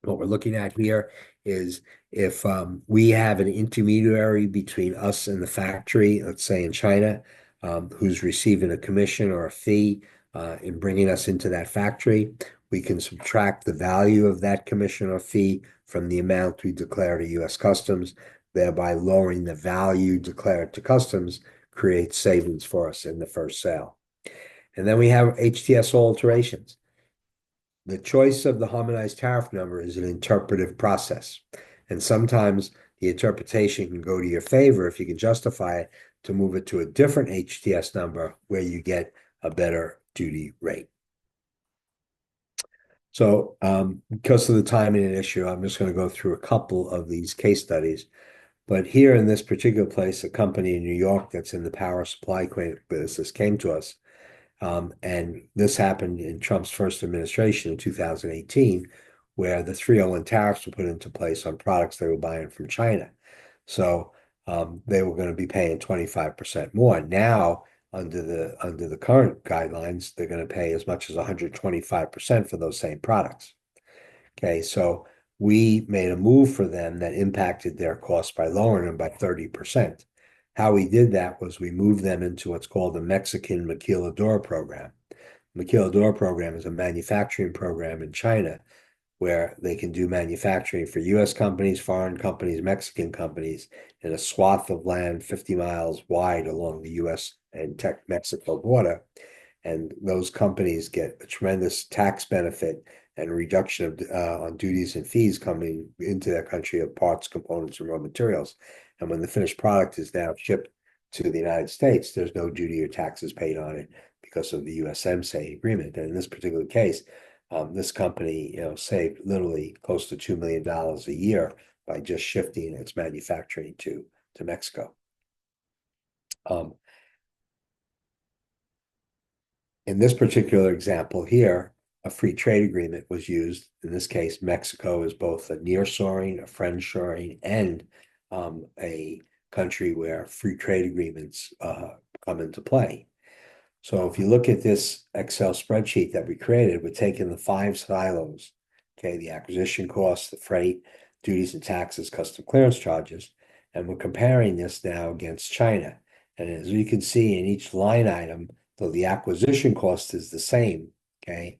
What we're looking at here is if we have an intermediary between us and the factory, let's say in China, who's receiving a commission or a fee in bringing us into that factory, we can subtract the value of that commission or fee from the amount we declare to U.S. Customs, thereby lowering the value declared to Customs, creates savings for us in the first sale. And then we have HTS alterations. The choice of the harmonized tariff number is an interpretive process. And sometimes the interpretation can go to your favor if you can justify it to move it to a different HTS number where you get a better duty rate. So because of the timing and issue, I'm just going to go through a couple of these case studies. But here in this particular place, a company in New York that's in the power supply business came to us. And this happened in Trump's first administration in 2018, where the 301 tariffs were put into place on products they were buying from China. So they were going to be paying 25% more. Now, under the current guidelines, they're going to pay as much as 125% for those same products. Okay, so we made a move for them that impacted their costs by lowering them by 30%. How we did that was we moved them into what's called the Mexican Maquiladora program. Maquiladora program is a manufacturing program in China where they can do manufacturing for U.S. companies, foreign companies, Mexican companies in a swath of land 50 miles wide along the U.S. and Mexico border. And those companies get a tremendous tax benefit and a reduction of on duties and fees coming into their country of parts, components, and raw materials. And when the finished product is now shipped to the United States, there's no duty or taxes paid on it because of the USMCA agreement. And in this particular case, this company, saved literally close to $2 million a year by just shifting its manufacturing to Mexico. In this particular example here, a free trade agreement was used. In this case, Mexico is both a nearshoring, a friendshoring, and a country where free trade agreements come into play. So if you look at this Excel spreadsheet that we created, we're taking the 5 silos, okay, the acquisition costs, the freight, duties and taxes, custom clearance charges, and we're comparing this now against China. And as you can see in each line item, though the acquisition cost is the same, okay,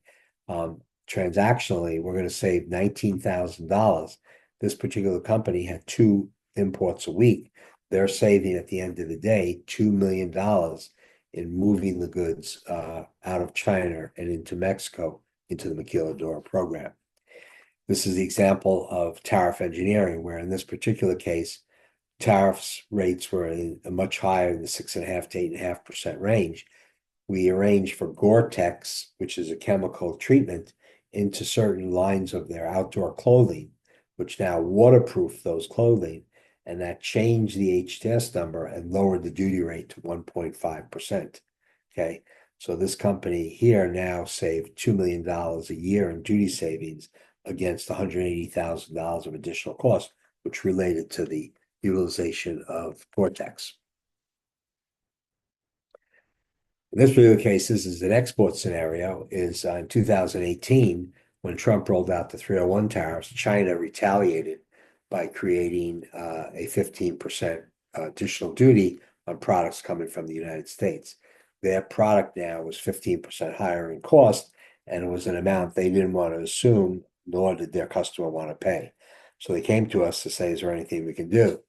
transactionally, we're going to save $19,000. This particular company had 2 imports a week. They're saving at the end of the day $2 million in moving the goods out of China and into Mexico into the Maquiladora program. This is the example of tariff engineering, where in this particular case, tariffs rates were in a much higher in the 6.5 to 8.5% range. We arranged for Gore-Tex, which is a chemical treatment, into certain lines of their outdoor clothing, which now waterproof those clothing, and that changed the HTS number and lowered the duty rate to 1.5%. Okay, so this company here now saved $2 million a year in duty savings against $180,000 of additional costs, which related to the utilization of Gore-Tex. In this particular case, this is an export scenario, is in 2018, when Trump rolled out the 301 tariffs, China retaliated by creating a 15% additional duty on products coming from the United States. Their product now was 15% higher in cost, and it was an amount they didn't want to assume nor did their customer want to pay. So they came to us to say, is there anything we can do?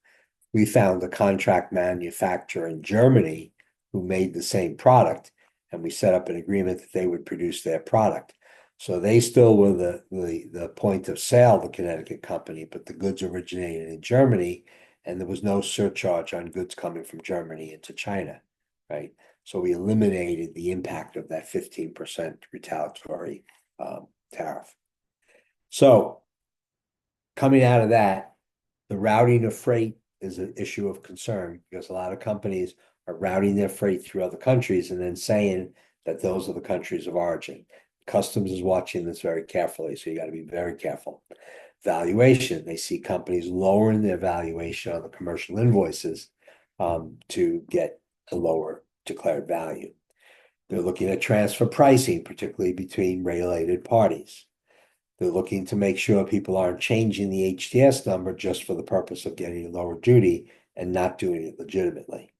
We found a contract manufacturer in Germany who made the same product, and we set up an agreement that they would produce their product. So they still were the point of sale, the Connecticut company, but the goods originated in Germany, and there was no surcharge on goods coming from Germany into China, right? So we eliminated the impact of that 15% retaliatory tariff. So coming out of that, the routing of freight is an issue of concern because a lot of companies are routing their freight through other countries and then saying that those are the countries of origin. Customs is watching this very carefully, so you got to be very careful. Valuation, they see companies lowering their valuation on the commercial invoices to get a lower declared value. They're looking at transfer pricing, particularly between regulated parties. They're looking to make sure people aren't changing the HTS number just for the purpose of getting a lower duty and not doing it legitimately.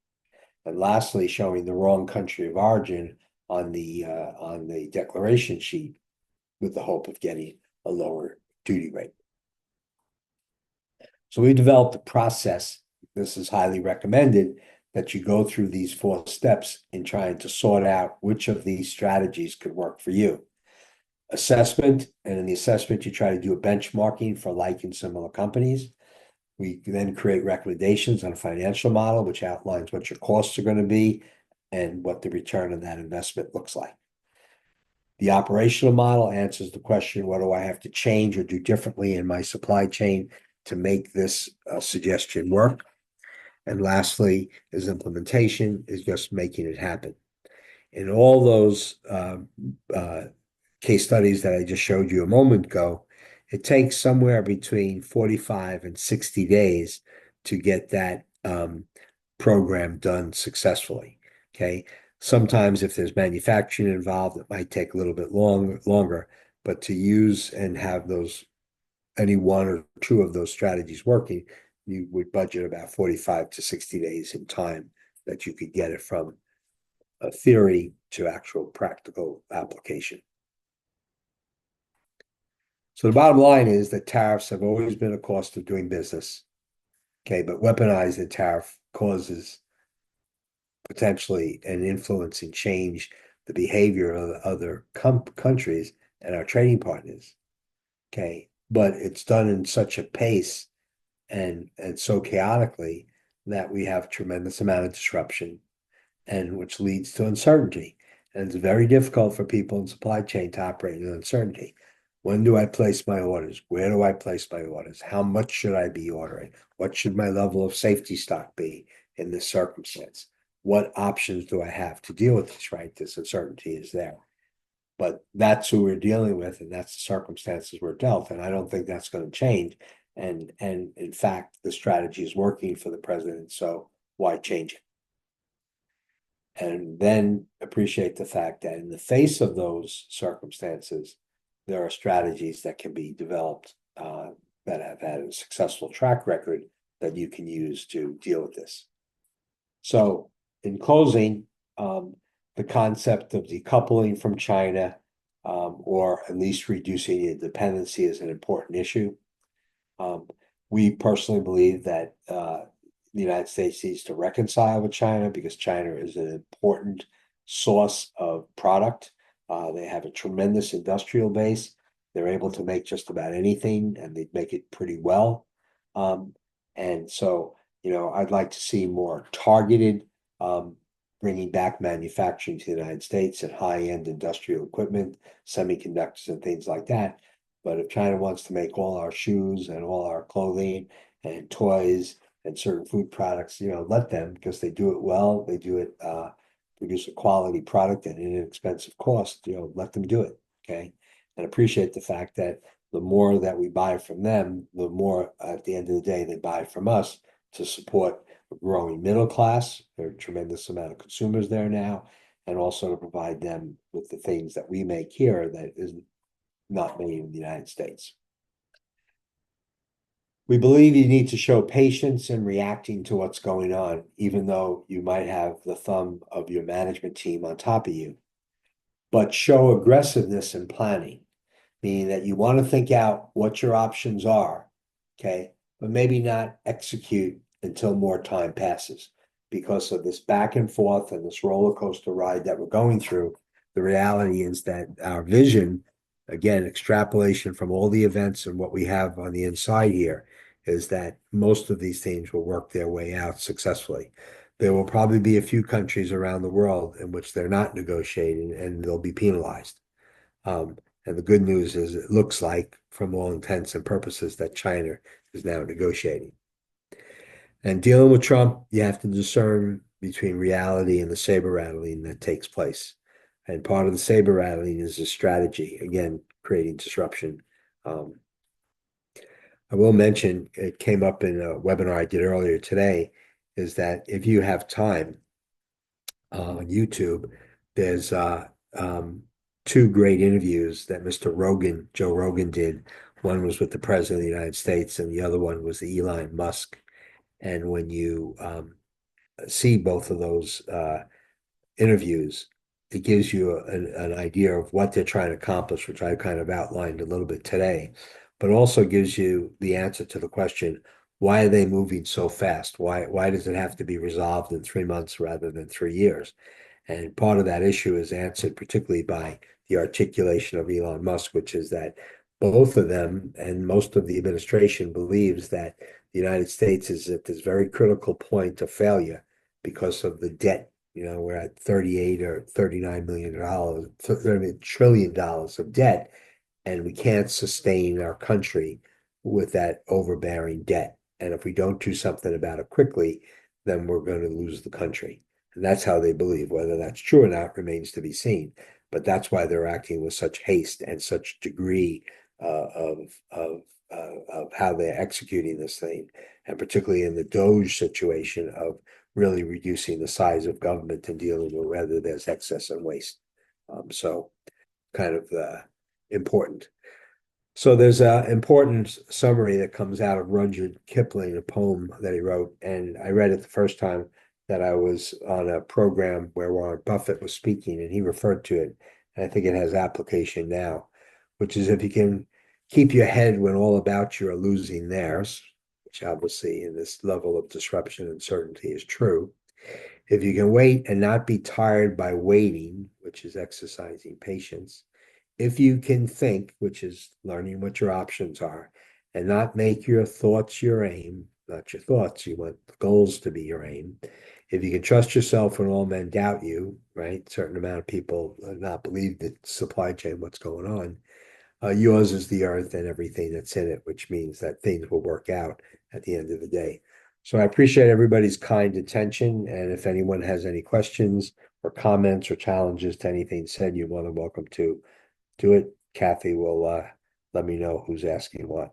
And lastly, showing the wrong country of origin on the declaration sheet with the hope of getting a lower duty rate. So we developed a process. This is highly recommended that you go through these 4 steps in trying to sort out which of these strategies could work for you. Assessment, and in the assessment, you try to do a benchmarking for like and similar companies. We then create recommendations on a financial model, which outlines what your costs are going to be and what the return on that investment looks like. The operational model answers the question, what do I have to change or do differently in my supply chain to make this suggestion work? And lastly, is implementation, is just making it happen. In all those case studies that I just showed you a moment ago, it takes somewhere between 45 and 60 days to get that program done successfully. Okay. Sometimes if there's manufacturing involved, it might take a little bit longer, but to use and have those, any 1 or 2 of those strategies working, you would budget about 45 to 60 days in time that you could get it from a theory to actual practical application. So the bottom line is that tariffs have always been a cost of doing business. Okay, but weaponizing tariff causes potentially an influence and change the behavior of the other countries and our trading partners. Okay, but it's done in such a pace and so chaotically that we have tremendous amount of disruption, and which leads to uncertainty. And it's very difficult for people in supply chain to operate in uncertainty. When do I place my orders? Where do I place my orders? How much should I be ordering? What should my level of safety stock be in this circumstance? What options do I have to deal with this, right? This uncertainty is there. But that's who we're dealing with, and that's the circumstances we're dealt. And I don't think that's going to change. And in fact, the strategy is working for the president. So why change it? And then appreciate the fact that in the face of those circumstances, there are strategies that can be developed that have had a successful track record that you can use to deal with this. So in closing, the concept of decoupling from China or at least reducing the dependency is an important issue. We personally believe that the United States needs to reconcile with China because China is an important source of product. They have a tremendous industrial base. They're able to make just about anything, and they make it pretty well. And so, I'd like to see more targeted bringing back manufacturing to the United States and high-end industrial equipment, semiconductors and things like that. But if China wants to make all our shoes and all our clothing and toys and certain food products, let them, because they do it well. They do it, produce a quality product at an inexpensive cost, let them do it. Okay. And appreciate the fact that the more that we buy from them, the more at the end of the day, they buy from us to support a growing middle class. There are a tremendous amount of consumers there now, and also to provide them with the things that we make here that is not made in the United States. We believe you need to show patience in reacting to what's going on, even though you might have the thumb of your management team on top of you. But show aggressiveness in planning. meaning that you want to think out what your options are, okay, but maybe not execute until more time passes because of this back and forth and this roller coaster ride that we're going through. The reality is that our vision, again, extrapolation from all the events and what we have on the inside here, is that most of these things will work their way out successfully. There will probably be a few countries around the world in which they're not negotiating and they'll be penalized. Um, and the good news is it looks like, from all intents and purposes, that China is now negotiating. And dealing with Trump, you have to discern between reality and the saber rattling that takes place. And part of the saber rattling is a strategy, again, creating disruption. Um, I will mention, it came up in a webinar I did earlier today, is that if you have time on YouTube, there's two great interviews that Mr. Rogan, Joe Rogan did. One was with the President of the United States, and the other one was the Elon Musk. And when you see both of those interviews, it gives you an idea of what they're trying to accomplish, which I kind of outlined a little bit today, but also gives you the answer to the question, why are they moving so fast? Why does it have to be resolved in 3 months rather than 3 years? And part of that issue is answered particularly by the articulation of Elon Musk, which is that both of them and most of the administration believes that the United States is at this very critical point of failure because of the debt. We're at 38 or $39 million, $30 trillion of debt, and we can't sustain our country with that overbearing debt. And if we don't do something about it quickly, then we're going to lose the country. And that's how they believe. Whether that's true or not remains to be seen. But that's why they're acting with such haste and such degree of how they're executing this thing, and particularly in the Doge situation of really reducing the size of government and dealing with whether there's excess and waste. So kind of important. So there's an important summary that comes out of Rudyard Kipling, a poem that he wrote, and I read it the first time that I was on a program where Warren Buffett was speaking, and he referred to it, and I think it has application now, which is if you can keep your head when all about you are losing theirs, which obviously in this level of disruption and certainty is true. If you can wait and not be tired by waiting, which is exercising patience, if you can think, which is learning what your options are, and not make your thoughts your aim, not your thoughts, you want the goals to be your aim. If you can trust yourself when all men doubt you, right? Certain amount of people not believe the supply chain, what's going on. Yours is the earth and everything that's in it, which means that things will work out at the end of the day. So I appreciate everybody's kind attention. And if anyone has any questions or comments or challenges to anything said, you're more than welcome to do it. Kathy will let me know who's asking what.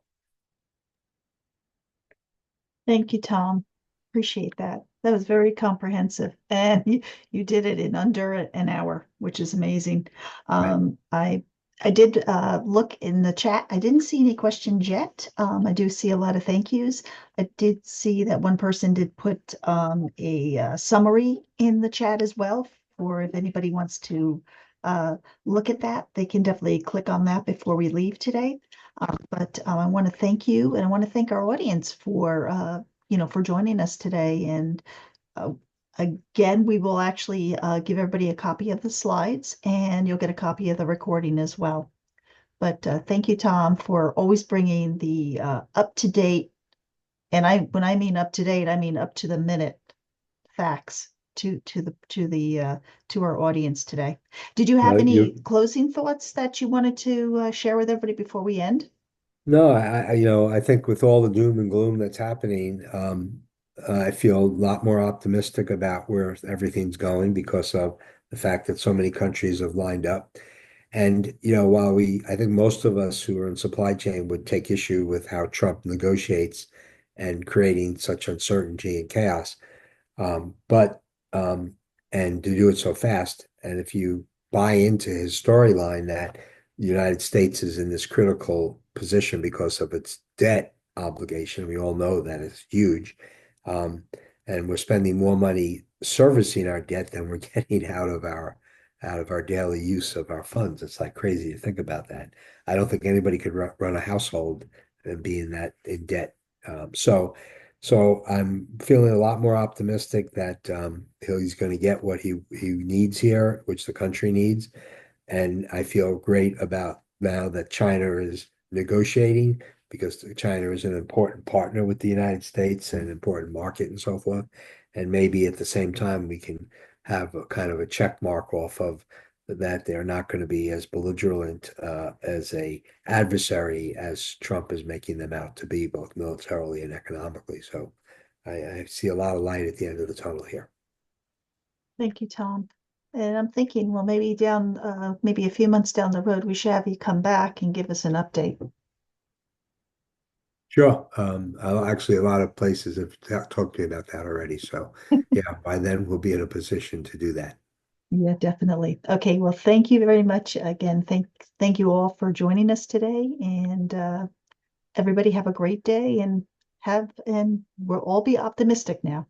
Thank you, Tom. Appreciate that. That was very comprehensive, and you did it in under an hour, which is amazing. Right. I did look in the chat. I didn't see any questions yet. I do see a lot of thank yous. I did see that one person did put a summary in the chat as well, for if anybody wants to look at that, they can definitely click on that before we leave today. But I want to thank you, and I want to thank our audience for for joining us today. And uh, again, we will actually give everybody a copy of the slides, and you'll get a copy of the recording as well. But thank you, Tom, for always bringing the up to date. And when I mean up to date, I mean up to the minute facts to our audience today. Did you have No, any you closing thoughts that you wanted to share with everybody before we end? no, I think with all the doom and gloom that's happening, I feel a lot more optimistic about where everything's going because of the fact that so many countries have lined up. And, while I think most of us who are in supply chain would take issue with how Trump negotiates and creating such uncertainty and chaos. But and to do it so fast, and if you buy into his storyline that the United States is in this critical position because of its debt obligation, we all know that it's huge, and we're spending more money servicing our debt than we're getting out of out of our daily use of our funds. It's like crazy to think about that. I don't think anybody could run a household and be in debt. So I'm feeling a lot more optimistic that he's going to get what he needs here, which the country needs. And I feel great about now that China is negotiating because China is an important partner with the United States and an important market and so forth. And maybe at the same time, we can have a kind of a check mark off of that they're not going to be as belligerent as a adversary as Trump is making them out to be, both militarily and economically. So I see a lot of light at the end of the tunnel here. Thank you, Tom. And I'm thinking, well, maybe maybe a few months down the road, we should have you come back and give us an update. Sure. Actually, a lot of places have talked to me about that already. So, yeah, by then we'll be in a position to do that. Yeah, definitely. Okay, well, thank you very much again. Thank you all for joining us today, and everybody have a great day and we'll all be optimistic now.